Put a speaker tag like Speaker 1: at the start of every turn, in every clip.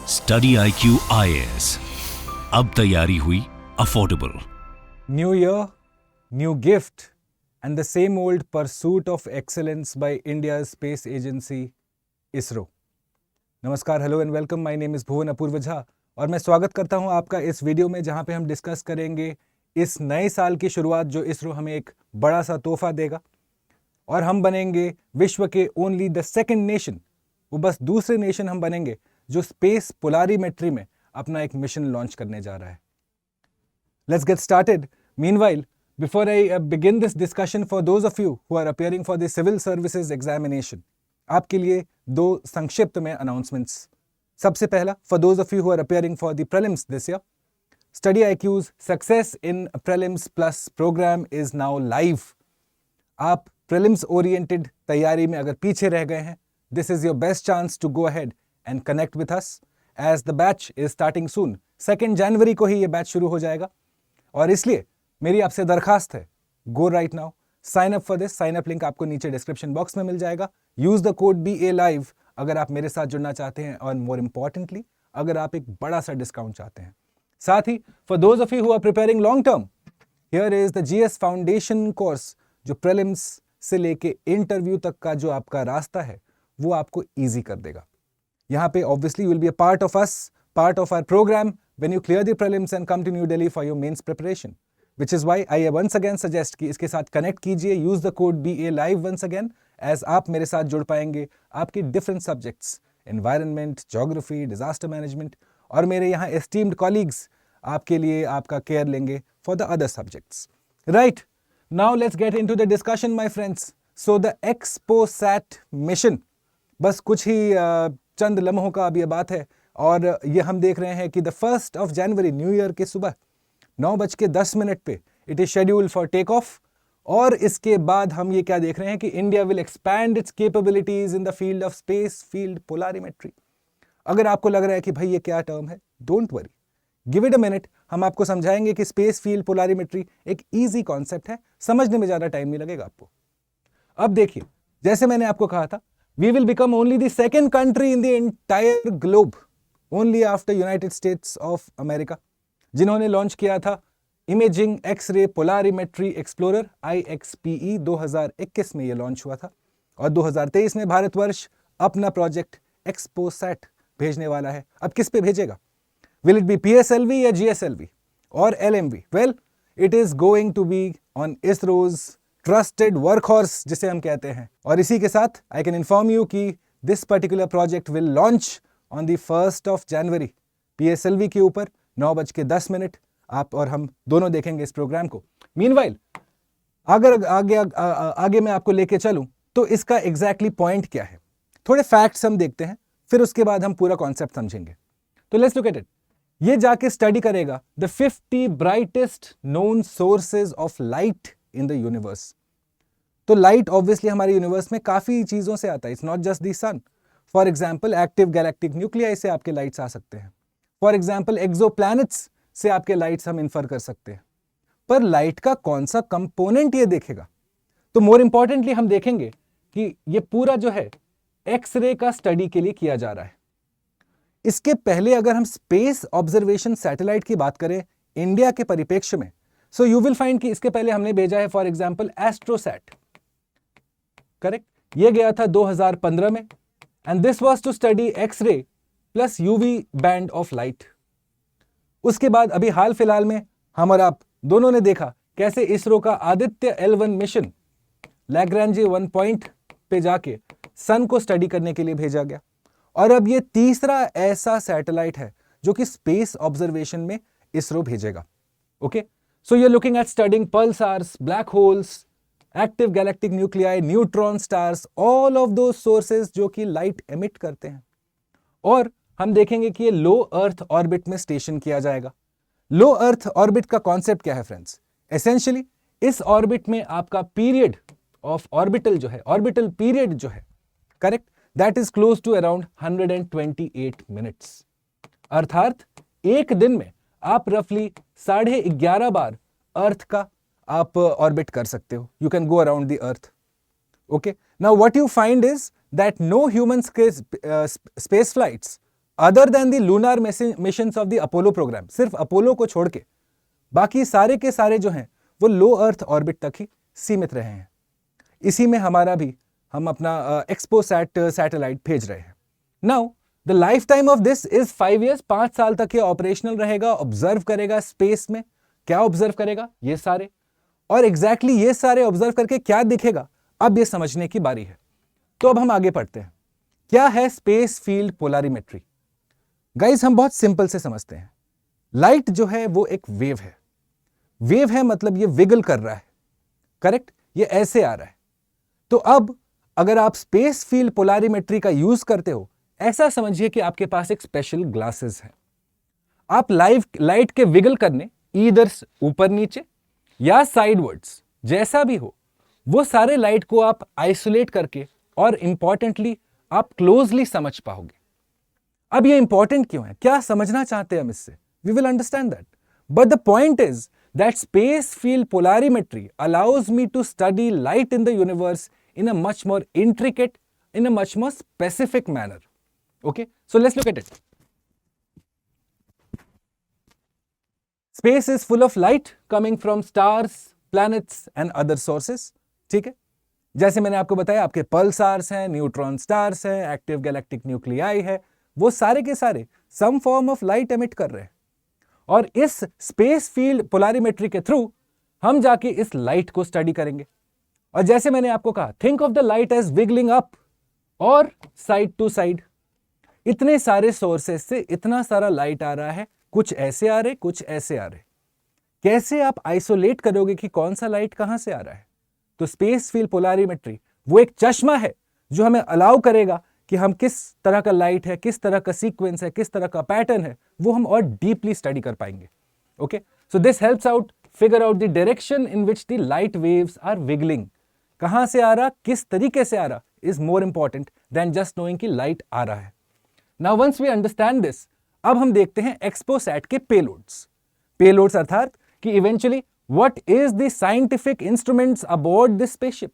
Speaker 1: Study IQ IAS, अब तैयारी हुई affordable.
Speaker 2: New year, new gift, and the same old pursuit of excellence by India's space agency, ISRO. नमस्कार, hello and welcome. My name is Bhuvan Apoorv Jha और मैं स्वागत करता हूं आपका इस वीडियो में, जहां पे हम डिस्कस करेंगे इस नए साल की शुरुआत, जो इसरो हमें एक बड़ा सा तोहफा देगा और हम बनेंगे विश्व के ओनली द सेकंड नेशन, वो बस दूसरे नेशन हम बनेंगे जो स्पेस पोलारीमेट्री में अपना एक मिशन लॉन्च करने जा रहा है। Let's get started. Meanwhile, before I begin this discussion, for those of you who are appearing for the Civil Services Examination, आपके लिए दो संक्षिप्त में announcements. सबसे पहला, for those of you who are appearing for the prelims this year, Study IQ's Success in Prelims Plus program is now live. आप prelims oriented तैयारी में अगर पीछे रह गए हैं, this is your best chance to go ahead and connect with us as the batch is starting soon. 2 जनवरी को ही ये बैच शुरू हो जाएगा और इसलिए मेरी आपसे दरखास्त है, go right now, sign up for this. Sign up link आपको नीचे डिस्क्रिप्शन बॉक्स में मिल जाएगा। Use the code BA Live अगर आप मेरे साथ जुड़ना चाहते हैं और मोर इंपॉर्टेंटली अगर आप एक बड़ा सा डिस्काउंट चाहते हैं। साथ ही for those of you who are preparing long term, here is the GS foundation course, जो प्रीलिम्स से लेके इंटरव्यू तक का जो आपका रास्ता है वो आपको ईजी कर देगा। यहाँ पे obviously you will be a part of us, part of our program when you clear the prelims and come to New Delhi for your mains preparation, which is why I once again suggest कि इसके साथ connect कीजिए, use the code BA Live once again, as आप मेरे साथ जुड़ पाएंगे आपकी different subjects, environment, geography, disaster management, और मेरे यहाँ esteemed colleagues आपके लिए आपका care लेंगे for the other subjects. Right, now let's get into the discussion my friends. So the XPOSat mission, बस कुछ ही चंद लम्हों का अब ये बात है और ये हम देख रहे हैं कि द 1 जनवरी न्यू ईयर के सुबह 9:10 पे it is scheduled for take off. और इसके बाद हम ये क्या देख रहे हैं कि India will expand it's capabilities in the field of space field polarimetry. अगर आपको लग रहा है कि भाई ये क्या टर्म है, don't worry, give it a minute, हम आपको समझाएंगे कि स्पेस फील्ड पोलारीमेट्री एक ईजी कॉन्सेप्ट है, समझने में ज्यादा टाइम नहीं लगेगा आपको। अब देखिए, जैसे मैंने आपको कहा था, we will become only the second country in the entire globe, only after United States of America, जिन्होंने लॉन्च किया था imaging X-ray polarimetry explorer IXPE। 2021 में ये लॉन्च हुआ था और 2023 में भारतवर्ष अपना प्रोजेक्ट एक्सपोसैट भेजने वाला है। अब किस पे भेजेगा? Will it be PSLV या GSLV और LMV? Well, it is going to be on ISRO's trusted workhorse, जिसे हम कहते हैं। और इसी के साथ आई कैन इन्फॉर्म यू कि this particular project will launch on the 1 January PSLV के ऊपर 9:10। आप और हम दोनों देखेंगे इस प्रोग्राम को। मीनवाइल अगर आगे मैं आपको लेके चलूं तो इसका एग्जैक्टली पॉइंट क्या है, थोड़े फैक्ट्स हम देखते हैं, फिर उसके बाद हम पूरा कॉन्सेप्ट समझेंगे। तो लेट्स लुक एट इट। ये जाके स्टडी करेगा the 50 brightest known sources of light in the universe. तो लाइट ऑब्वियसली हमारे यूनिवर्स में काफी चीजों से आता है, it's not just the sun. For example active galactic nuclei से आपके लाइट्स आ सकते हैं। फॉर एग्जांपल एक्सोप्लैनेट्स से आपके लाइट्स हम इन्फर कर सकते हैं। पर लाइट का कौन सा कंपोनेंट ये देखेगा? तो मोर इंपॉर्टेंटली हम देखेंगे कि ये पूरा जो है एक्स-रे का स्टडी के लिए किया जा रहा है। इसके पहले अगर हम स्पेस ऑब्जर्वेशन सैटेलाइट की बात करें इंडिया के परिप्रेक्ष्य में, सो यू विल फाइंड कि इसके पहले हमने भेजा है फॉर एग्जांपल एस्ट्रोसैट, करेक्ट? ये गया था 2015 में and this was to study X-ray plus UV band of light. उसके बाद अभी हाल फिलहाल में हम और आप दोनों ने देखा कैसे इसरो का आदित्य L1 मिशन लैग्रांजे 1 पॉइंट पे जाके सन को स्टडी करने के लिए भेजा गया। और अब ये तीसरा ऐसा सैटेलाइट है जो कि स्पेस ऑब्जर्वेशन में इसरो भेजेगा। Okay, so you are looking at studying pulsars, black holes, active galactic nuclei, neutron stars, all of those sources जो कि लाइट एमिट करते हैं। और हम देखेंगे कि ये लो अर्थ ऑर्बिट में स्टेशन किया जाएगा। लो अर्थ ऑर्बिट का कॉन्सेप्ट क्या है फ्रेंड्स? एसेंशियली इस ऑर्बिट में आपका पीरियड ऑफ ऑर्बिटल जो है, ऑर्बिटल पीरियड जो है, correct, that is close to around 128 minutes. अर्थात एक दिन में आप रफली 11.5 बार अर्थ का आप ऑर्बिट कर सकते हो। You can go around the earth. Okay, now what you find is that no human space flights other than the lunar missions of the Apollo program, सिर्फ अपोलो को छोड़ के बाकी सारे के सारे जो हैं वो लो अर्थ ऑर्बिट तक ही सीमित रहे हैं। इसी में हमारा भी हम अपना एक्सपोसैट सैटेलाइट भेज रहे हैं। Now the life time of this is 5 years, 5 साल तक ये ऑपरेशनल रहेगा, ऑब्जर्व करेगा स्पेस में। क्या ऑब्जर्व करेगा? ये सारे, और एग्जैक्टली ये सारे ऑब्जर्व करके क्या दिखेगा, अब ये समझने की बारी है। तो अब हम आगे पढ़ते हैं। क्या है स्पेस फील्ड पोलरिमेट्री? गाइस, हम बहुत सिंपल से समझते हैं। लाइट जो है वो एक वेव है। वेव है मतलब ये विगल कर रहा है, करेक्ट? ये ऐसे आ रहा है। तो अब अगर आप स्पेस फील्ड पोलरिमेट्री का यूज करते हो, ऐसा समझिए कि आपके पास एक स्पेशल ग्लासेस है। आप लाइट के विगल करने, ईदर ऊपर नीचे या साइडवर्ड्स, जैसा भी हो, वो सारे लाइट को आप आइसोलेट करके और इंपॉर्टेंटली आप क्लोजली समझ पाओगे। अब ये इंपॉर्टेंट क्यों है? क्या समझना चाहते हैं हम इससे? We will understand that, but the point is that space field polarimetry allows me to study light in the universe in a much more intricate, in a much more specific manner. Okay, so let's look at it. Space is full of light coming from stars, planets and other sources. ठीक है, जैसे मैंने आपको बताया, आपके pulsars हैं, neutron stars हैं, active galactic nuclei है, वो सारे के सारे some form of light emit कर रहे हैं। और इस स्पेस फील्ड पोलरिमेट्री के थ्रू हम जाके इस लाइट को स्टडी करेंगे। और जैसे मैंने आपको कहा, think of the light as wiggling up और साइड टू साइड। इतने सारे सोर्सेस से इतना सारा लाइट आ रहा है, कुछ ऐसे आ रहे, कुछ ऐसे आ रहे। कैसे आप आइसोलेट करोगे कि कौन सा लाइट कहां से आ रहा है? तो स्पेस फील्ड पोलरिमेट्री वो एक चश्मा है जो हमें अलाउ करेगा कि हम किस तरह का लाइट है, किस तरह का सीक्वेंस है, किस तरह का पैटर्न है, वो हम और डीपली स्टडी कर पाएंगे। Okay, so this helps out figure out the direction in which the light waves are wiggling. कहां से आ रहा, किस तरीके से आ रहा, is more important than just knowing कि लाइट आ रहा है। Now once we understand this, अब हम देखते हैं एक्सपोसैट के पेलोड्स। पेलोड्स अर्थात कि eventually what is the scientific instruments aboard this spaceship.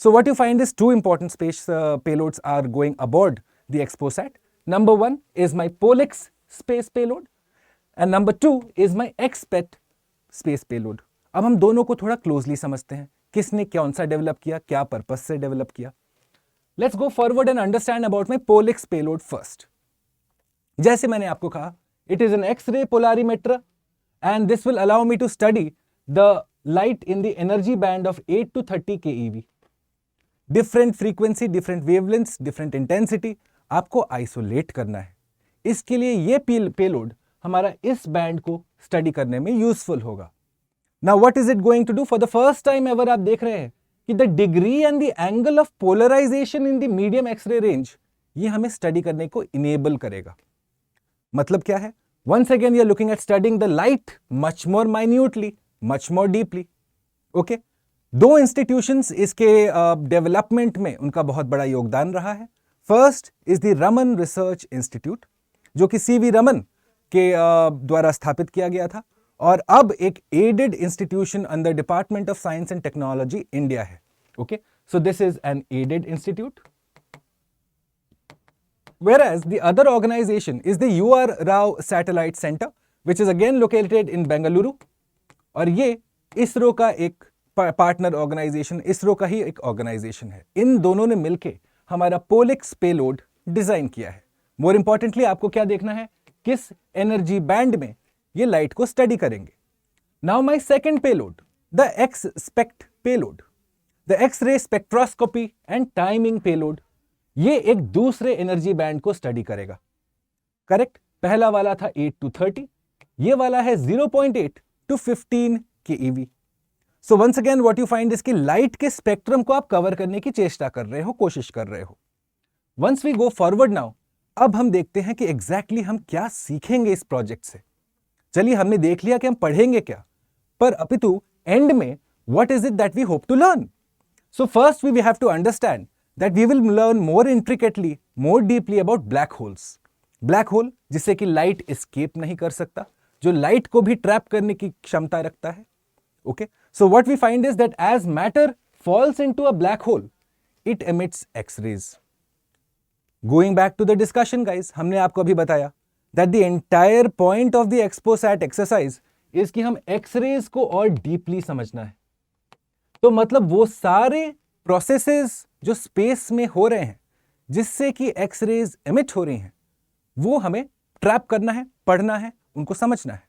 Speaker 2: So what you find is two important space payloads are going aboard the XPOSat. Number one is my Pollux space payload and number two is my XPET space payload. अब हम दोनों को थोड़ा closely समझते हैं, किसने कौन सा डेवलप किया, क्या पर्पस से डेवलप किया। Let's go forward and understand about my Pollux payload first. जैसे मैंने आपको कहा, it is an X-ray polarimeter and this will allow me to study the light in the energy band of 8 to 30 keV. Different frequency, different wavelengths, different intensity आपको isolate करना है। इसके लिए ये पेलोड हमारा इस बैंड को स्टडी करने में यूजफुल होगा। Now what is it going to do? For the first time ever आप देख रहे हैं कि the degree and the angle of polarization in the medium X-ray range, ये हमें स्टडी करने को इनेबल करेगा। मतलब क्या है? Once again you are looking at studying the light much more minutely, much more deeply. Okay, दो इंस्टीट्यूशंस इसके डेवलपमेंट में उनका बहुत बड़ा योगदान रहा है। First is the Raman Research Institute, जो कि सीवी रमन के द्वारा स्थापित किया गया था, और अब एक aided institution under department of science and technology India है। Okay, so this is an aided institute, whereas the other organization is the UR Rao Satellite Center, which is again located in Bengaluru, और ये इसरो का एक partner organisation, ISRO का ही एक organisation है। इन दोनों ने मिलकर हमारा पोलिक्स पेलोड डिजाइन किया है। मोर इंपॉर्टेंटली आपको क्या देखना है, किस एनर्जी बैंड में ये लाइट को स्टडी करेंगे। Now my second payload, the X spect payload, the X ray spectroscopy and timing payload, ये एक दूसरे एनर्जी बैंड को स्टडी करेगा। करेक्ट, पहला वाला था 8 to 30, ये वाला है 0.8 to 15 keV। So once again what you find is कि लाइट के स्पेक्ट्रम को आप कवर करने की चेष्टा कर रहे हो, कोशिश कर रहे हो। Once we go forward now, अब हम देखते हैं कि एग्जैक्टली हम क्या सीखेंगे इस प्रोजेक्ट से। चलिए, हमने देख लिया कि हम पढ़ेंगे क्या, पर अपितु एंड में what is it that we hope to learn. So first we have to understand that we will learn more intricately, more deeply about black holes. Black hole जिससे कि लाइट एस्केप नहीं कर सकता, जो लाइट को भी trap करने की क्षमता रखता है। Okay, so what we find is that as matter falls into a black hole, it emits X-rays. Going back to the discussion guys, हमने आपको अभी बताया that the entire point of the XPoSat exercise is कि हम X-rays को और deeply समझना है। तो मतलब वो सारे प्रोसेसेस जो स्पेस में हो रहे हैं जिससे कि एक्सरेज एमिट हो रही हैं, वो हमें ट्रैप करना है, पढ़ना है, उनको समझना है।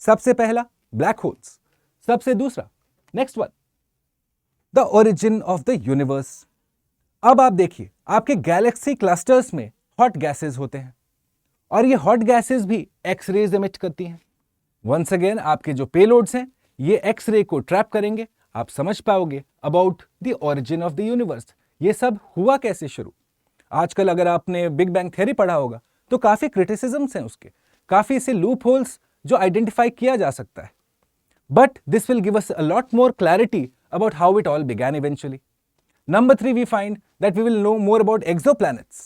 Speaker 2: सबसे पहला ब्लैक होल्स, सबसे दूसरा next one the origin of the universe. अब आप देखिए, आपके गैलेक्सी क्लस्टर्स में हॉट गैसेस होते हैं और ये हॉट गैसेस भी एक्सरेज एमिट करती हैं। वंस अगेन आपके जो पेलोड्स हैं ये एक्सरे को ट्रैप करेंगे। आप समझ पाओगे about the origin of the universe, ये सब हुआ कैसे शुरू। आजकल अगर आपने बिग बैंग थ्योरी पढ़ा होगा तो काफी क्रिटिसिज्म्स हैं उसके, काफी ऐसे लूप होल्स जो आइडेंटिफाई किया जा सकता है। But this will give us a lot more clarity about how it all began eventually. Number 3, we find that we will know more about exoplanets.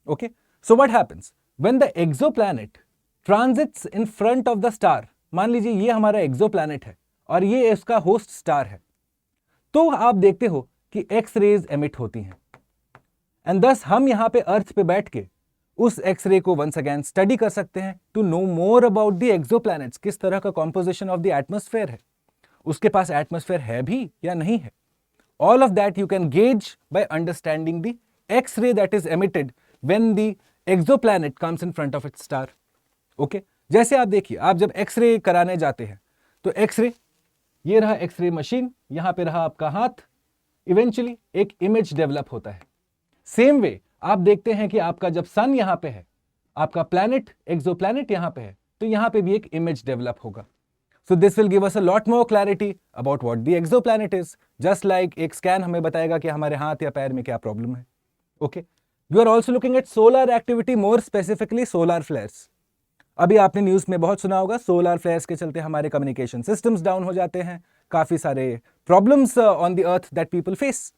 Speaker 2: Okay, so what happens when the exoplanet transits in front of the star? मान लीजिए ये हमारा exoplanet है और ये इसका host star है, तो आप देखते हो कि एक्स रेज एमिट होती हैं एंड दस हम यहाँ पे अर्थ पे बैठ के उस एक्सरे को वंस अगेन स्टडी कर सकते हैं to know more about the exoplanets. किस तरह का कॉम्पोजिशन ऑफ द एटमॉस्फेयर है, उसके पास एटमॉस्फेयर है भी या नहीं है। All of that you can gauge by understanding the X-ray that is emitted when the exoplanet comes in front of its star. Okay? जैसे आप देखिए, आप जब एक्सरे कराने जाते हैं तो एक्सरे, ये रहा एक्सरे मशीन, यहां पे रहा आपका हाथ, इवेंचुअली एक इमेज डेवलप होता है। सेम वे आप देखते हैं कि आपका जब सन यहां पे है, आपका प्लैनेट एक्सोप्लैनेट यहां पे है, तो यहां पे भी एक इमेज डेवलप होगा। So this will give us a lot more clarity about what the exoplanet is. Just like एक स्कैन हमें बताएगा कि हमारे हाथ या पैर में क्या प्रॉब्लम है। Okay? You are also looking at solar activity, more specifically solar flares. अभी आपने न्यूज में बहुत सुना होगा, सोलर फ्लेयर्स के चलते हमारे कम्युनिकेशन सिस्टम्स डाउन हो जाते हैं, काफी सारे problems on the earth that people face.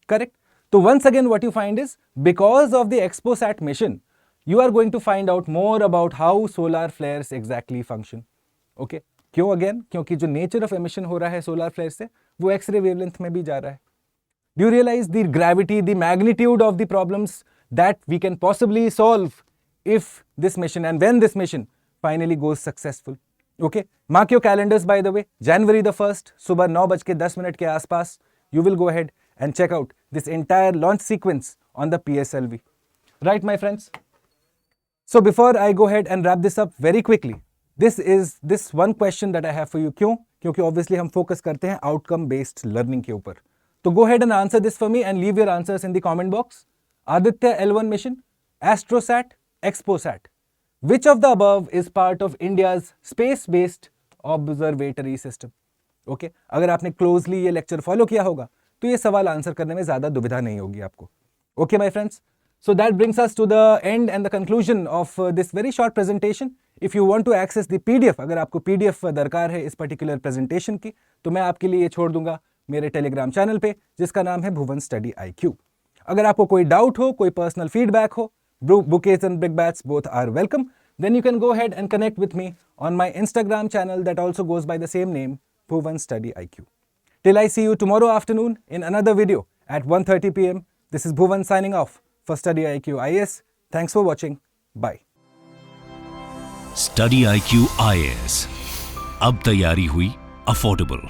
Speaker 2: Correct? तो once again what you find is because of the XPoSat mission you are going to find out more about how solar flares exactly function. Okay, क्यों again? क्योंकि जो nature of emission हो रहा है solar flare से वो x ray wavelength में भी जा रहा है। Do you realize the gravity, the magnitude of the problems that we can possibly solve if this mission and when this mission finally goes successful? Okay, mark your calendars by the way, January the 1st सुबह 9:10 के आसपास you will go ahead and check out this entire launch sequence on the PSLV. Right my friends? So before I go ahead and wrap this up very quickly, this one question that I have for you. क्यों? क्योंकि obviously हम focus करते हैं outcome based learning के ऊपर। तो go ahead and answer this for me and leave your answers in the comment box. Aditya L1 mission, Astrosat, Exposat. Which of the above is part of India's space-based observatory system? Okay? अगर आपने closely ये lecture follow किया होगा तो ये सवाल answer करने में ज़्यादा दुविधा नहीं होगी आपको। Okay, my friends? So that brings us to the end and the conclusion of this very short presentation. If you want to access the PDF, अगर आपको PDF दरकार है इस particular presentation की, तो मैं आपके लिए ये छोड़ दूंगा मेरे Telegram चैनल पे जिसका नाम है भुवन स्टडी IQ। अगर आपको कोई डाउट हो, कोई पर्सनल फीडबैक हो, bouquets and brickbats both are welcome, then you can go ahead and connect with me on my Instagram channel that also goes by the same name, Bhuvan Study IQ. Till I see you tomorrow afternoon in another video at 1:30 p.m. This is Bhuvan signing off for Study IQ IAS. Thanks for watching. Bye.
Speaker 1: Study IQ IAS, अब तैयारी हुई affordable.